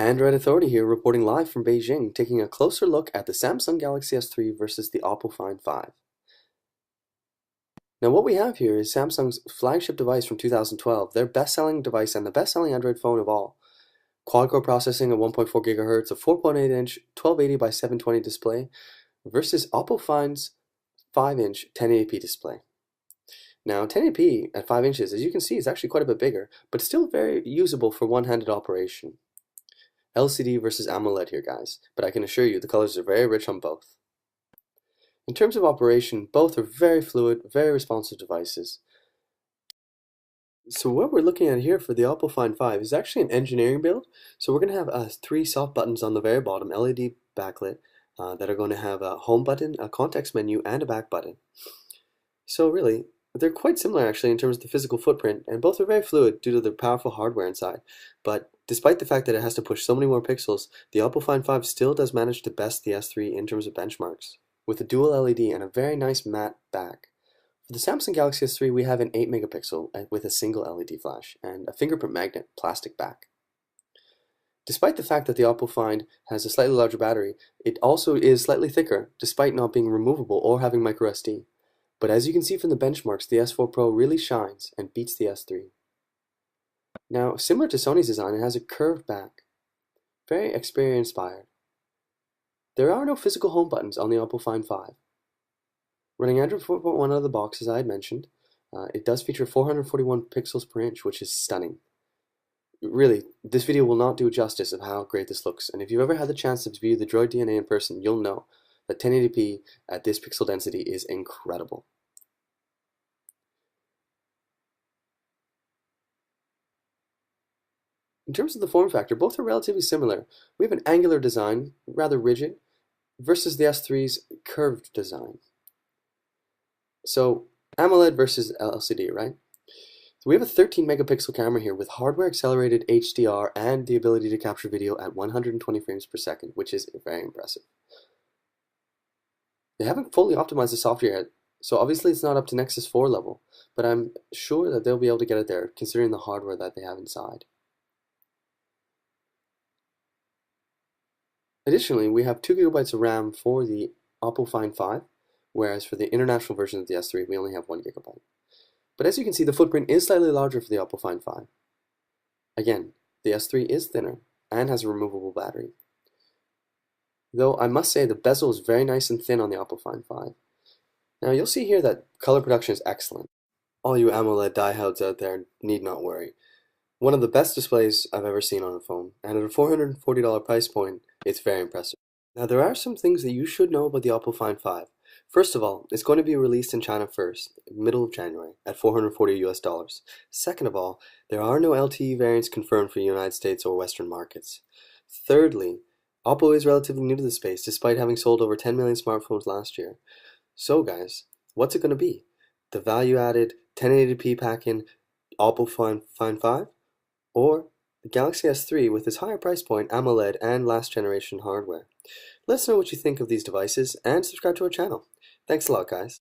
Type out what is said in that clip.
Android Authority here, reporting live from Beijing, taking a closer look at the Samsung Galaxy S3 versus the Oppo Find 5. Now what we have here is Samsung's flagship device from 2012, their best-selling device and the best-selling Android phone of all. Quad-core processing at 1.4 GHz, a 4.8-inch 1280 by 720 display versus Oppo Find's 5-inch 1080p display. Now 1080p at 5 inches, as you can see, is actually quite a bit bigger, but still very usable for one-handed operation. LCD versus AMOLED here, guys, but I can assure you the colors are very rich on both. In terms of operation, both are very fluid, very responsive devices. So what we're looking at here for the Oppo Find 5 is actually an engineering build. So we're going to have 3 soft buttons on the very bottom, LED backlit, that are going to have a home button, a context menu, and a back button. So really, they're quite similar actually in terms of the physical footprint, and both are very fluid due to the powerful hardware inside. But despite the fact that it has to push so many more pixels, the Oppo Find 5 still does manage to best the S3 in terms of benchmarks, with a dual LED and a very nice matte back. For the Samsung Galaxy S3, we have an 8 megapixel with a single LED flash and a fingerprint magnet plastic back. Despite the fact that the Oppo Find has a slightly larger battery, it also is slightly thicker, despite not being removable or having microSD. But as you can see from the benchmarks, the S4 Pro really shines and beats the S3. Now, similar to Sony's design, it has a curved back, very Xperia inspired. There are no physical home buttons on the Oppo Find 5. Running Android 4.1 out of the box, as I had mentioned, it does feature 441 pixels per inch, which is stunning. Really, this video will not do justice of how great this looks, and if you've ever had the chance to view the Droid DNA in person, you'll know that 1080p at this pixel density is incredible. In terms of the form factor, both are relatively similar. We have an angular design, rather rigid, versus the S3's curved design. So, AMOLED versus LCD, right? So we have a 13 megapixel camera here with hardware accelerated HDR and the ability to capture video at 120 frames per second, which is very impressive. They haven't fully optimized the software yet, so obviously it's not up to Nexus 4 level, but I'm sure that they'll be able to get it there considering the hardware that they have inside. Additionally, we have 2 GB of RAM for the Oppo Find 5, whereas for the international version of the S3 we only have 1 GB. But as you can see, the footprint is slightly larger for the Oppo Find 5. Again, the S3 is thinner and has a removable battery. Though I must say the bezel is very nice and thin on the Oppo Find 5. Now you'll see here that color production is excellent. All you AMOLED diehards out there need not worry. One of the best displays I've ever seen on a phone, and at a $440 price point, it's very impressive. Now there are some things that you should know about the Oppo Find 5. First of all, it's going to be released in China first, middle of January, at $440 US. Second of all, there are no LTE variants confirmed for the United States or Western markets. Thirdly, Oppo is relatively new to the space, despite having sold over 10 million smartphones last year. So guys, what's it going to be? The value-added 1080p pack-in Oppo Find 5? Or the Galaxy S3 with its higher price point, AMOLED, and last generation hardware? Let us know what you think of these devices and subscribe to our channel. Thanks a lot, guys.